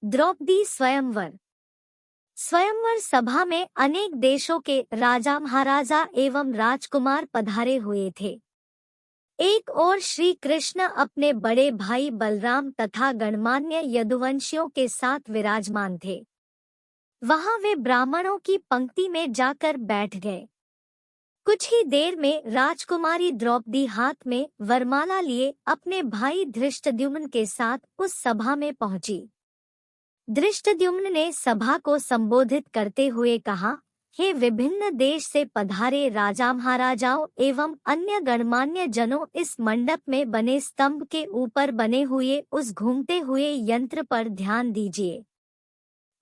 द्रौपदी स्वयंवर। स्वयंवर सभा में अनेक देशों के राजा महाराजा एवं राजकुमार पधारे हुए थे। एक ओर श्री कृष्ण अपने बड़े भाई बलराम तथा गणमान्य यदुवंशियों के साथ विराजमान थे। वहां वे ब्राह्मणों की पंक्ति में जाकर बैठ गए। कुछ ही देर में राजकुमारी द्रौपदी हाथ में वरमाला लिए अपने भाई धृष्टद्युम्न के साथ उस सभा में पहुंची। धृष्टद्युम्न ने सभा को संबोधित करते हुए कहा, हे विभिन्न देश से पधारे राजा महाराजाओं एवं अन्य गणमान्य जनों, इस मंडप में बने स्तंभ के ऊपर बने हुए उस घूमते हुए यंत्र पर ध्यान दीजिए।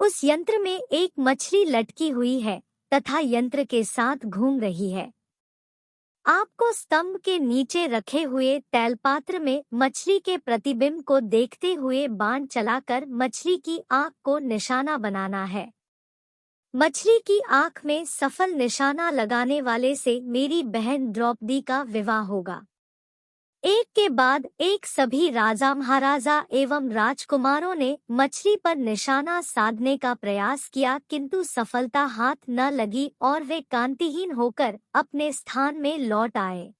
उस यंत्र में एक मछली लटकी हुई है तथा यंत्र के साथ घूम रही है। आपको स्तंभ के नीचे रखे हुए तैलपात्र में मछली के प्रतिबिंब को देखते हुए बाण चलाकर मछली की आंख को निशाना बनाना है। मछली की आंख में सफल निशाना लगाने वाले से मेरी बहन द्रौपदी का विवाह होगा। एक के बाद एक सभी राजा महाराजा एवं राजकुमारों ने मछली पर निशाना साधने का प्रयास किया, किंतु सफलता हाथ न लगी और वे कांतिहीन होकर अपने स्थान में लौट आए।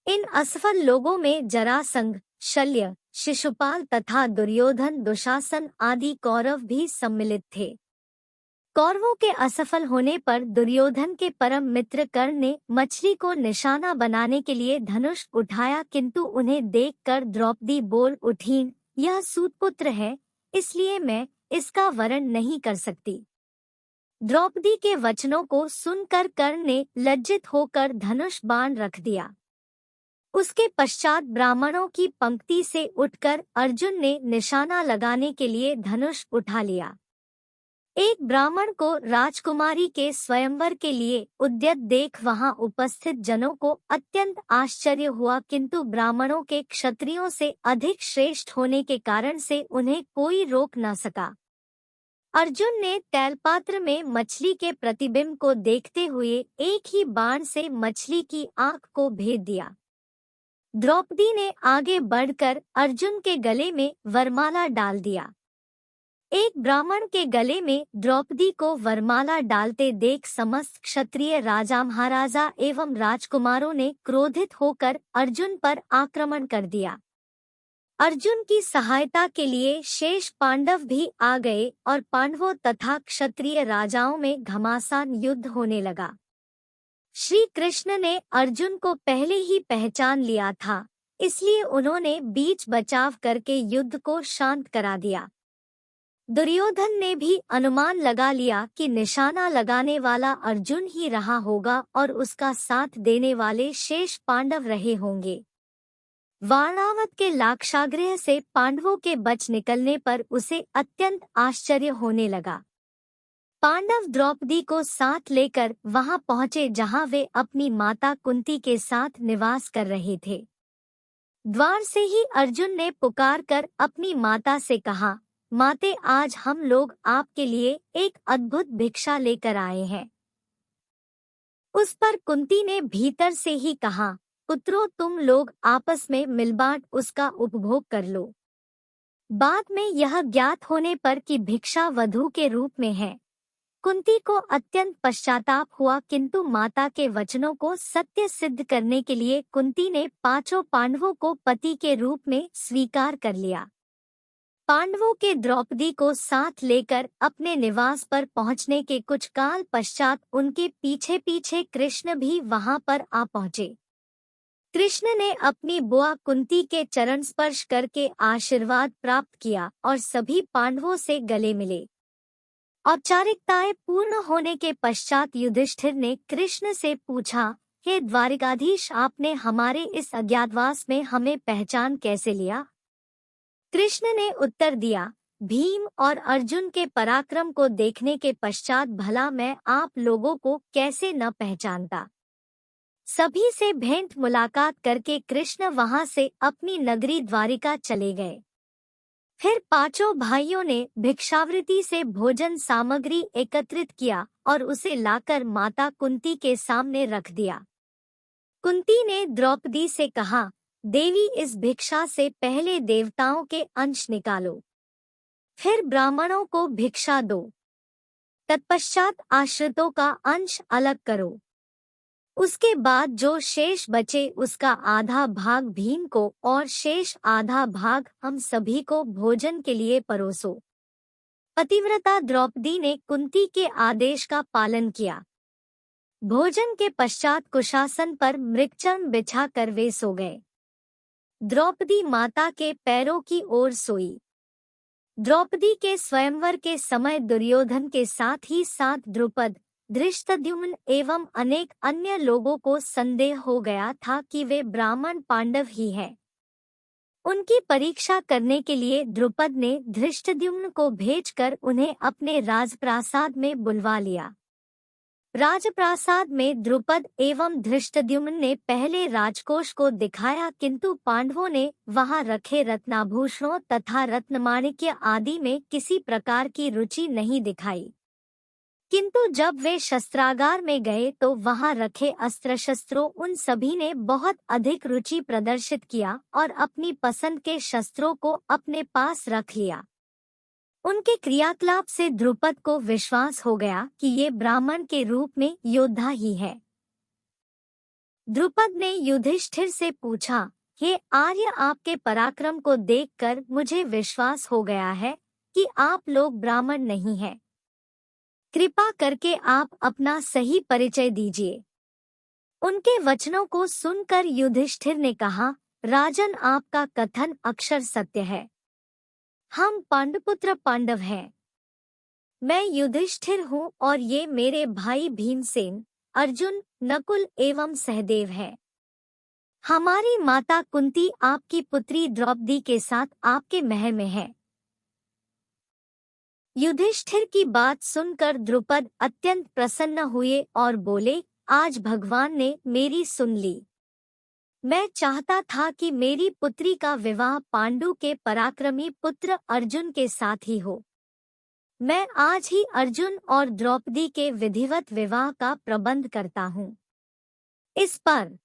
इन असफल लोगों में जरासंध, शल्य, शिशुपाल तथा दुर्योधन, दुशासन आदि कौरव भी सम्मिलित थे। कौरवों के असफल होने पर दुर्योधन के परम मित्र कर्ण ने मछली को निशाना बनाने के लिए धनुष उठाया, किंतु उन्हें देखकर द्रौपदी बोल उठीं, यह सूतपुत्र है, इसलिए मैं इसका वरण नहीं कर सकती। द्रौपदी के वचनों को सुनकर कर्ण ने लज्जित होकर धनुष बाण रख दिया। उसके पश्चात ब्राह्मणों की पंक्ति से उठकर अर्जुन ने निशाना लगाने के लिए धनुष उठा लिया। एक ब्राह्मण को राजकुमारी के स्वयंवर के लिए उद्यत देख वहां उपस्थित जनों को अत्यंत आश्चर्य हुआ, किंतु ब्राह्मणों के क्षत्रियों से अधिक श्रेष्ठ होने के कारण से उन्हें कोई रोक न सका। अर्जुन ने तैलपात्र में मछली के प्रतिबिंब को देखते हुए एक ही बाण से मछली की आंख को भेद दिया। द्रौपदी ने आगे बढ़कर अर्जुन के गले में वरमाला डाल दिया। एक ब्राह्मण के गले में द्रौपदी को वरमाला डालते देख समस्त क्षत्रिय राजा महाराजा एवं राजकुमारों ने क्रोधित होकर अर्जुन पर आक्रमण कर दिया। अर्जुन की सहायता के लिए शेष पांडव भी आ गए और पांडवों तथा क्षत्रिय राजाओं में घमासान युद्ध होने लगा। श्री कृष्ण ने अर्जुन को पहले ही पहचान लिया था, इसलिए उन्होंने बीच बचाव करके युद्ध को शांत करा दिया। दुर्योधन ने भी अनुमान लगा लिया कि निशाना लगाने वाला अर्जुन ही रहा होगा और उसका साथ देने वाले शेष पांडव रहे होंगे। वाणावत के लाक्षागृह से पांडवों के बच निकलने पर उसे अत्यंत आश्चर्य होने लगा। पांडव द्रौपदी को साथ लेकर वहां पहुंचे जहां वे अपनी माता कुंती के साथ निवास कर रहे थे। द्वार से ही अर्जुन ने पुकार कर अपनी माता से कहा, माते, आज हम लोग आपके लिए एक अद्भुत भिक्षा लेकर आए हैं। उस पर कुंती ने भीतर से ही कहा, पुत्रों, तुम लोग आपस में मिलबांट उसका उपभोग कर लो। बाद में यह ज्ञात होने पर कि भिक्षा वधू के रूप में है, कुंती को अत्यंत पश्चाताप हुआ, किंतु माता के वचनों को सत्य सिद्ध करने के लिए कुंती ने पांचों पांडवों को पति के रूप में स्वीकार कर लिया। पांडवों के द्रौपदी को साथ लेकर अपने निवास पर पहुंचने के कुछ काल पश्चात उनके पीछे पीछे कृष्ण भी वहां पर आ पहुंचे। कृष्ण ने अपनी बुआ कुंती के चरण स्पर्श करके आशीर्वाद प्राप्त किया और सभी पांडवों से गले मिले। औपचारिकताएं पूर्ण होने के पश्चात युधिष्ठिर ने कृष्ण से पूछा, हे द्वारिकाधीश, आपने हमारे इस अज्ञातवास में हमें पहचान कैसे लिया? कृष्ण ने उत्तर दिया, भीम और अर्जुन के पराक्रम को देखने के पश्चात भला मैं आप लोगों को कैसे न पहचानता। सभी से भेंट मुलाकात करके कृष्ण वहां से अपनी नगरी द्वारिका चले गए। फिर पांचों भाइयों ने भिक्षावृत्ति से भोजन सामग्री एकत्रित किया और उसे लाकर माता कुंती के सामने रख दिया। कुंती ने द्रौपदी से कहा, देवी, इस भिक्षा से पहले देवताओं के अंश निकालो। फिर ब्राह्मणों को भिक्षा दो। तत्पश्चात आश्रितों का अंश अलग करो। उसके बाद जो शेष बचे उसका आधा भाग भीम को और शेष आधा भाग हम सभी को भोजन के लिए परोसो। पतिव्रता द्रौपदी ने कुंती के आदेश का पालन किया। भोजन के पश्चात कुशासन पर मृगचर्म बिछाकर वे सो गए। द्रौपदी माता के पैरों की ओर सोई। द्रौपदी के स्वयंवर के समय दुर्योधन के साथ ही साथ द्रुपद, धृष्टद्युम्न एवं अनेक अन्य लोगों को संदेह हो गया था कि वे ब्राह्मण पांडव ही हैं। उनकी परीक्षा करने के लिए द्रुपद ने धृष्टद्युम्न को भेजकर उन्हें अपने राजप्रासाद में बुलवा लिया। राजप्रासाद में द्रुपद एवं धृष्टद्युम्न ने पहले राजकोष को दिखाया, किंतु पांडवों ने वहां रखे रत्नाभूषणों तथा रत्नमाणिक्य आदि में किसी प्रकार की रुचि नहीं दिखाई। किंतु जब वे शस्त्रागार में गए तो वहां रखे अस्त्र शस्त्रों उन सभी ने बहुत अधिक रुचि प्रदर्शित किया और अपनी पसंद के शस्त्रों को अपने पास रख लिया। उनके क्रियाकलाप से द्रुपद को विश्वास हो गया कि ये ब्राह्मण के रूप में योद्धा ही है। द्रुपद ने युधिष्ठिर से पूछा, हे आर्य, आपके पराक्रम को देखकर मुझे विश्वास हो गया है कि आप लोग ब्राह्मण नहीं हैं। कृपा करके आप अपना सही परिचय दीजिए। उनके वचनों को सुनकर युधिष्ठिर ने कहा, राजन, आपका कथन अक्षर सत्य है। हम पांडुपुत्र पांडव हैं। मैं युधिष्ठिर हूँ और ये मेरे भाई भीमसेन, अर्जुन, नकुल एवं सहदेव हैं। हमारी माता कुंती आपकी पुत्री द्रौपदी के साथ आपके महल में है। युधिष्ठिर की बात सुनकर द्रुपद अत्यंत प्रसन्न हुए और बोले, आज भगवान ने मेरी सुन ली। मैं चाहता था कि मेरी पुत्री का विवाह पांडु के पराक्रमी पुत्र अर्जुन के साथ ही हो। मैं आज ही अर्जुन और द्रौपदी के विधिवत विवाह का प्रबंध करता हूँ। इस पर